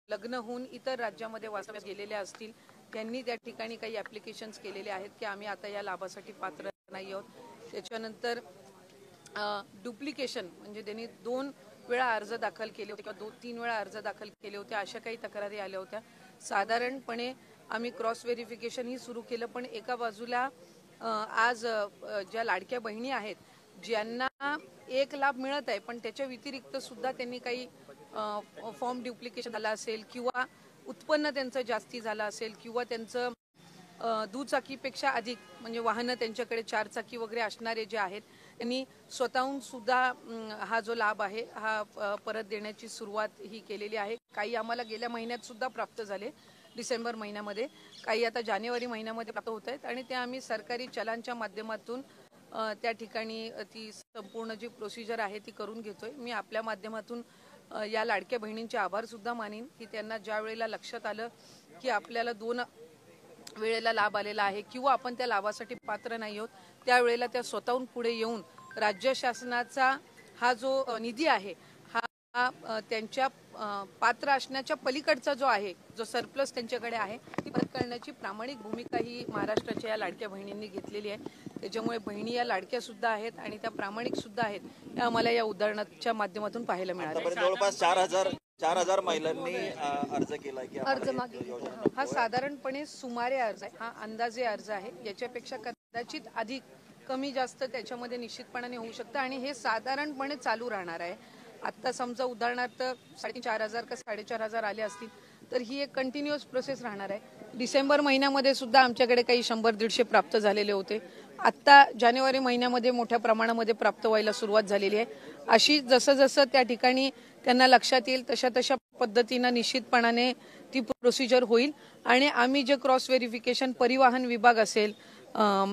लग्न होऊन इतर राज्यामध्ये वास्तव्यास गेलेले असतील त्यांनी त्या ठिकाणी काही ॲप्लिकेशन्स केलेले आहेत की आम्ही आता या लाभासाठी पात्र नाही आहोत. त्याच्यानंतर डुप्लिकेशन म्हणजे त्यांनी 2 वेळा अर्ज दाखल केले होते किंवा 2-3 वेळा अर्ज दाखल केले होते, अशा काही तक्रारी आल्या होत्या. साधारणपणे आम्ही क्रॉस व्हेरिफिकेशन ही सुरू केलं, पण एका बाजूला आज ज्या लाडक्या बहिणी आहेत ज्यांना एक लाभ मिळत आहे पण त्याच्या व्यतिरिक्त सुद्धा त्यांनी काही फॉर्म डुप्लिकेशन झाला असेल किंवा उत्पन्न त्यांचं जास्ती झालं असेल किंवा त्यांचं दुचाकीपेक्षा अधिक म्हणजे वाहनं त्यांच्याकडे 4 चाकी वगैरे असणारे जे आहेत त्यांनी स्वतःहून सुद्धा हा जो लाभ आहे हा परत देण्याची सुरुवात ही केलेली आहे. काही आम्हाला गेल्या महिन्यात सुद्धा प्राप्त झाले, डिसेंबर महिन्यामध्ये, काही आता जानेवारी महिन्यामध्ये प्राप्त होत आहेत आणि ते आम्ही सरकारी चलांच्या माध्यमातून त्या ठिकाणी ती संपूर्ण जी प्रोसिजर आहे ती करून घेतोय. मी आपल्या माध्यमातून या लाडक्या बहिणींचे आभार सुद्धा मानेन की त्यांना ज्या वेळेला लक्षात आलं की आपल्याला 2 वेळेला लाभ आलेला आहे किंवा आपण त्या लाभासाठी पात्र नाही आहोत त्यावेळेला त्या स्वतःहून पुढे येऊन राज्य शासनाचा हा जो निधी आहे हा त्यांच्या पात्र असण्याच्या पलीकडचा जो आहे, जो सरप्लस त्यांच्याकडे आहे ती परत करण्याची प्रामाणिक भूमिका ही महाराष्ट्राच्या या लाडक्या बहिणींनी घेतलेली आहे. त्याच्यामुळे बहिणी या लाडक्या सुद्धा आहेत आणि त्या प्रामाणिक सुद्धा आहेत हे आम्हाला या उदाहरणाच्या माध्यमातून पाहायला मिळालं. जवळपास 4,000 महिलांनी अर्ज केला की अर्ज मागे हा साधारणपणे सुमारे अर्ज आहे, हा अंदाजे अर्ज आहे. याच्यापेक्षा कदाचित अधिक कमी जास्त त्याच्यामध्ये निश्चितपणाने होऊ शकतं आणि हे साधारणपणे चालू राहणार आहे. आता समजा उदाहरणार्थ 3,500-4,000 का 4,500 आले असतील तर ही एक कंटिन्युअस प्रोसेस राहणार आहे. डिसेंबर महिन्यामध्ये सुद्धा आमच्याकडे काही 100-150 प्राप्त झालेले होते. आत्ता जानेवारी महिन्यामध्ये मोठ्या प्रमाणामध्ये प्राप्त व्हायला सुरुवात झालेली आहे. अशी जसं जसं त्या ठिकाणी त्यांना लक्षात येईल तशा पद्धतीनं निश्चितपणाने ती प्रोसिजर होईल आणि आम्ही जे क्रॉस व्हेरिफिकेशन परिवहन विभाग असेल,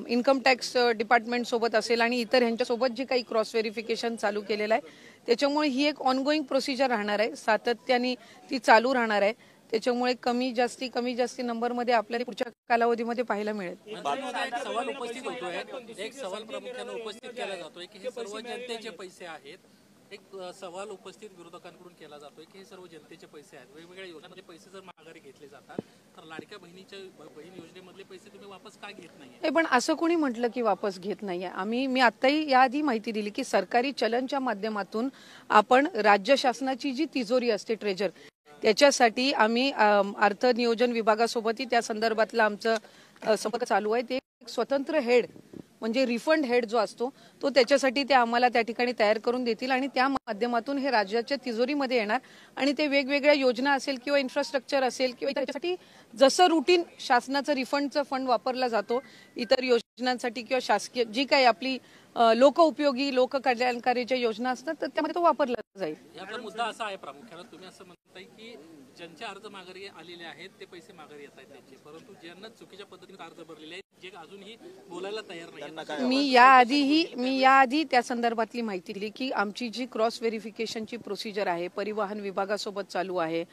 इन्कम टॅक्स डिपार्टमेंट सोबत असेल आणि इतर ह्यांच्यासोबत जे काही क्रॉस व्हेरिफिकेशन चालू केलेलं आहे त्याच्यामुळे ही एक ऑनगोईंग प्रोसिजर राहणार आहे, सातत्याने ती चालू राहणार आहे. त्याच्यामुळे कमी जास्ती नंबरमध्ये आपल्याला पुढच्या कालावधीमध्ये पाहायला मिळेल. एक सवाल उपस्थित होतोय, एक सवाल प्रामुख्याने उपस्थित केला जातोय की हे सर्व जनतेचे पैसे आहेत. एक सवाल उपस्थित विरोधकांकडून केला जातोय की हे सर्व जनतेचे पैसे आहेत. वेगवेगळ्या योजनांमध्ये पैसे जर माघारी घेतले जातात तर लाडक्या बहिणीच्या बहीण योजनेमधले पैसे तुम्ही वापस का घेत नाहीये? पण असं कोणी म्हटलं की वापस घेत नाहीये? मी आताही याआधी माहिती दिली की सरकारी चलनच्या माध्यमातून आपण राज्य शासनाची जी तिजोरी असते ट्रेजर त्याच्यासाठी आम्ही अर्थ नियोजन विभागासोबतही त्या संदर्भातला आमचं संपर्क चालू आहे. ते एक स्वतंत्र हेड म्हणजे रिफंड हेड जो असतो तो त्याच्यासाठी ते आम्हाला त्या ठिकाणी तयार करून देतील आणि त्या माध्यमातून हे राज्याच्या तिजोरीमध्ये येणार आणि ते वेगवेगळ्या योजना असेल किंवा इन्फ्रास्ट्रक्चर असेल किंवा त्याच्यासाठी जसं रुटीन शासनाचं रिफंडचं फंड वापरला जातो इतर योजनांसाठी किंवा शासकीय जी काही आपली लोकउपयोगी लोककल्याणकारीच्या योजना असतात तर त्यामध्ये तो वापरला जाईल. याचा मुद्दा असा आहे प्रामुख्याने तुम्ही असं म्हणताय की ज्यांचे अर्ज माघारी आलेले आहेत ते पैसे माघारी येत आहेत त्यांचे, परंतु ज्यांना चुकीच्या पद्धतीने अर्ज भरलेले आहेत जे अजूनही बोलायला तयार नाही. मी याआधी त्या संदर्भातली माहिती दिली की आमची जी क्रॉस व्हेरिफिकेशनची प्रोसिजर आहे परिवहन विभागासोबत चालू आहे.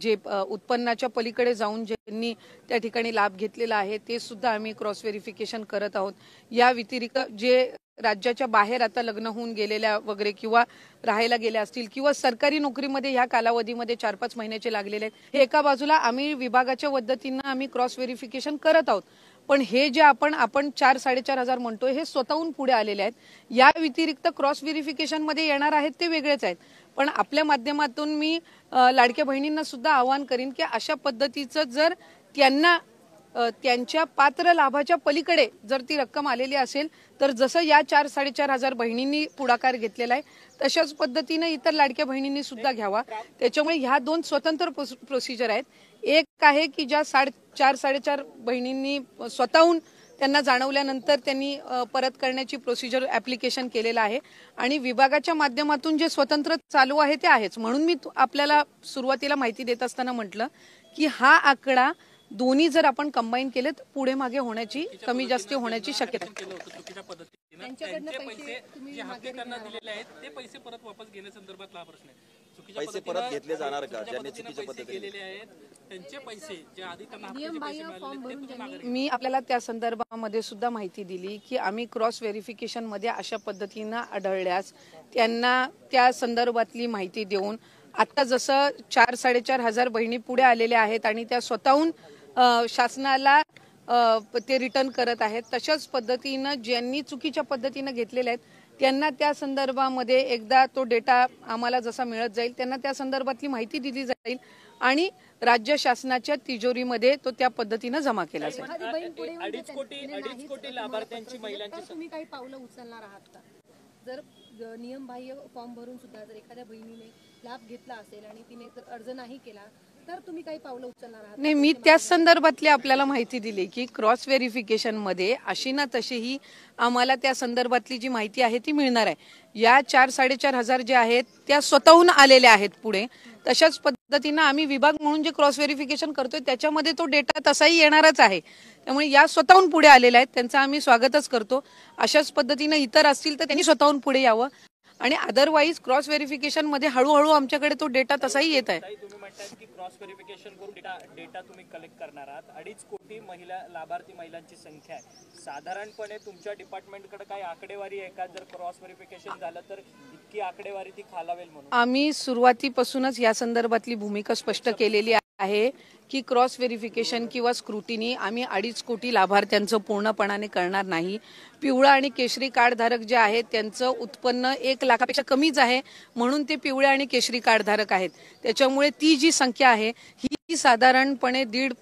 जे उत्पन्नाच्या पलीकडे जाऊन ज्यांनी त्या ठिकाणी लाभ घेतलेला आहे ते सुद्धा आम्ही क्रॉस व्हेरिफिकेशन करत आहोत. या व्यतिरिक्त जे राज्याच्या बाहेर आता लग्न होऊन गेलेल्या वगैरे किंवा राहायला गेल्या असतील किंवा सरकारी नोकरीमध्ये ह्या कालावधीमध्ये 4-5 महिन्याचे लागलेले आहेत हे एका बाजूला आम्ही विभागाच्या पद्धतीनं आम्ही क्रॉस व्हेरिफिकेशन करत आहोत. पण हे जे आपण 4,000-4,500 म्हणतोय हे स्वतःहून पुढे आलेले आहेत. या व्यतिरिक्त क्रॉस व्हेरिफिकेशन मध्ये येणार आहेत ते वेगळेच आहेत. पण आपल्या माध्यमातून मी लाडक्या बहिणींना सुद्धा आवाहन करीन की अशा पद्धतीचं जर त्यांना त्यांच्या पात्र लाभाच्या पलीकडे जर ती रक्कम आलेली असेल तर जसं या 4,000-4,500 बहिणींनी पुढाकार घेतलेला आहे तशाच पद्धतीने इतर लाडक्या बहिणींनी सुद्धा घ्यावा. त्याच्यामुळे ह्या 2 स्वतंत्र प्रोसिजर आहेत. एक आहे की ज्या 4,500 बहिणींनी स्वतःहून त्यांना जाणवल्यानंतर त्यांनी परत करण्याची प्रोसिजर ऍप्लिकेशन केलेलं आहे आणि विभागाच्या माध्यमातून जे स्वतंत्र चालू आहे ते आहेच. म्हणून मी आपल्याला सुरुवातीला माहिती देत असताना म्हटलं की हा आकडा दोन्ही जर आपण कंबाईन केले तर पुढे मागे होण्याची कमी जास्त होण्याची शक्यता आहे. पैसे परत घेतले जाणार का ज्यांनी चुकीच्या पद्धतीने मी आपल्याला त्या संदर्भामध्ये सुद्धा माहिती दिली की आम्ही क्रॉस व्हेरिफिकेशन मध्ये अशा पद्धतीनं आढळल्यास त्यांना त्या संदर्भातली माहिती देऊन आता जसं 4-4.5 हजार बहिणी पुढे आलेल्या आहेत आणि त्या स्वतःहून शासनाला ते रिटर्न करत आहेत, तशाच पद्धतीनं ज्यांनी चुकीच्या पद्धतीनं घेतलेल्या आहेत त्यांना त्या संदर्भामध्ये एकदा तो डेटा आम्हाला जसा मिळत जाईल त्यांना त्या संदर्भातली माहिती दिली जाईल आणि राज्य शासनाच्या तिजोरीमध्ये तो त्या पद्धतीनं जमा केला जाईल. 2.5 कोटी लाभार्थ्यांची महिलांची तुम्ही काही पावलं उचलणार आहात का? जर नियमबाह्य फॉर्म भरून सुद्धा जर एखाद्या बहिणीने लाभ घेतला असेल आणि तिने जर अर्ज नाही केला तर तुम्ही काही पावलं उचलणार आहात? नाही, मी त्याच संदर्भातली आपल्याला माहिती दिली की क्रॉस व्हेरिफिकेशन मध्ये अशी ना तशीही आम्हाला त्या संदर्भातली जी माहिती आहे ती मिळणार आहे. या 4-4.5 हजार जे आहेत त्या स्वतःहून आलेल्या आहेत पुढे. तशाच पद्धतीनं आम्ही विभाग म्हणून जे क्रॉस व्हेरिफिकेशन करतोय त्याच्यामध्ये तो डेटा तसाही येणारच आहे. त्यामुळे या स्वतःहून पुढे आलेल्या आहेत त्यांचं आम्ही स्वागतच करतो. अशाच पद्धतीनं इतर असतील तर त्यांनी स्वतःहून पुढे यावं आणि अदरवाईज क्रॉस व्हेरिफिकेशन मध्ये हळूहळू आमच्याकडे तो डेटा तसाही येत आहे. तुम्ही म्हणतात की क्रॉस व्हेरिफिकेशन करून डेटा तुम्ही कलेक्ट करणार आहात. 2.5 कोटी महिला लाभार्थी महिलांची संख्या आहे. साधारणपणे तुमच्या डिपार्टमेंटकडे काही आकडेवारी आहे का? जर क्रॉस व्हेरिफिकेशन झालं तर इतकी आकडेवारी ती खालावेल म्हणून? आम्ही सुरुवातीपासूनच या संदर्भातली भूमिका स्पष्ट केलेली आहे की क्रॉस व्हेरिफिकेशन किंवा स्क्रुटिनी आम्ही 2.5 कोटी लाभार्थ्यांचं पूर्णपणाने करणार नाही. पिवळा आणि केशरी कार्ड धारक जे आहेत त्यांचं उत्पन्न 1 लाखापेक्षा कमीच आहे म्हणून ते पिवळे आणि केशरी कार्ड धारक आहेत. त्याच्यामुळे ती जी संख्या आहे ही साधारणपणे 1.5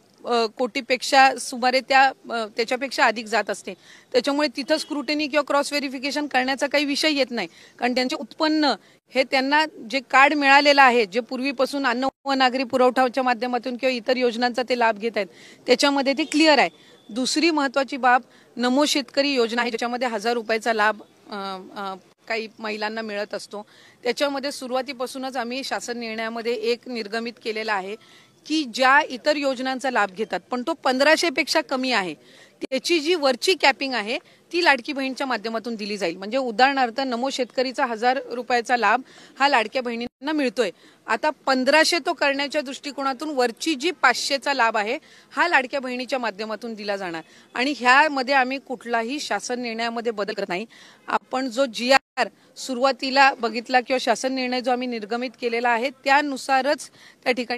कोटीपेक्षा सुमारे त्याच्यापेक्षा अधिक जात असते. त्याच्यामुळे तिथं स्क्रुटिनी किंवा क्रॉस व्हेरिफिकेशन करण्याचा काही विषय येत नाही कारण त्यांचे उत्पन्न हे त्यांना जे कार्ड मिळालेलं आहे जे पूर्वीपासून अन्न व नागरी पुरवठाच्या माध्यमातून किंवा इतर योजनांचा ते लाभ घेत आहेत त्याच्यामध्ये ते क्लिअर आहे. दुसरी महत्वाची बाब नमो शेतकरी योजना आहे ज्याच्यामध्ये 1000 रुपयाचा लाभ काही महिलांना मिळत असतो. त्याच्यामध्ये सुरुवातीपासूनच आम्ही शासन निर्णयामध्ये एक निर्गमित केलेला आहे की ज्या इतर योजनांचा लाभ घेतात पण तो 1500 पेक्षा कमी आहे त्याची जी वरची कॅपिंग आहे ती लाडकी बहीणच्या माध्यमातून दिली जाईल. म्हणजे उदाहरणार्थ नमो शेतकरीचा 1000 रुपयाचा लाभ हा लाडक्या बहिणींना मिळतोय. आता 1500 तो करण्याच्या दृष्टिकोनातून वरची जी 500चा लाभ आहे हा लाडक्या बहिणीच्या माध्यमातून दिला जाणार आणि ह्यामध्ये आम्ही कुठलाही शासन निर्णयामध्ये बदल करत नाही. आपण जो GR सुरुवातीला बघितला किंवा शासन निर्णय जो आम्ही निर्गमित केलेला आहे त्यानुसारच त्या ठिकाणी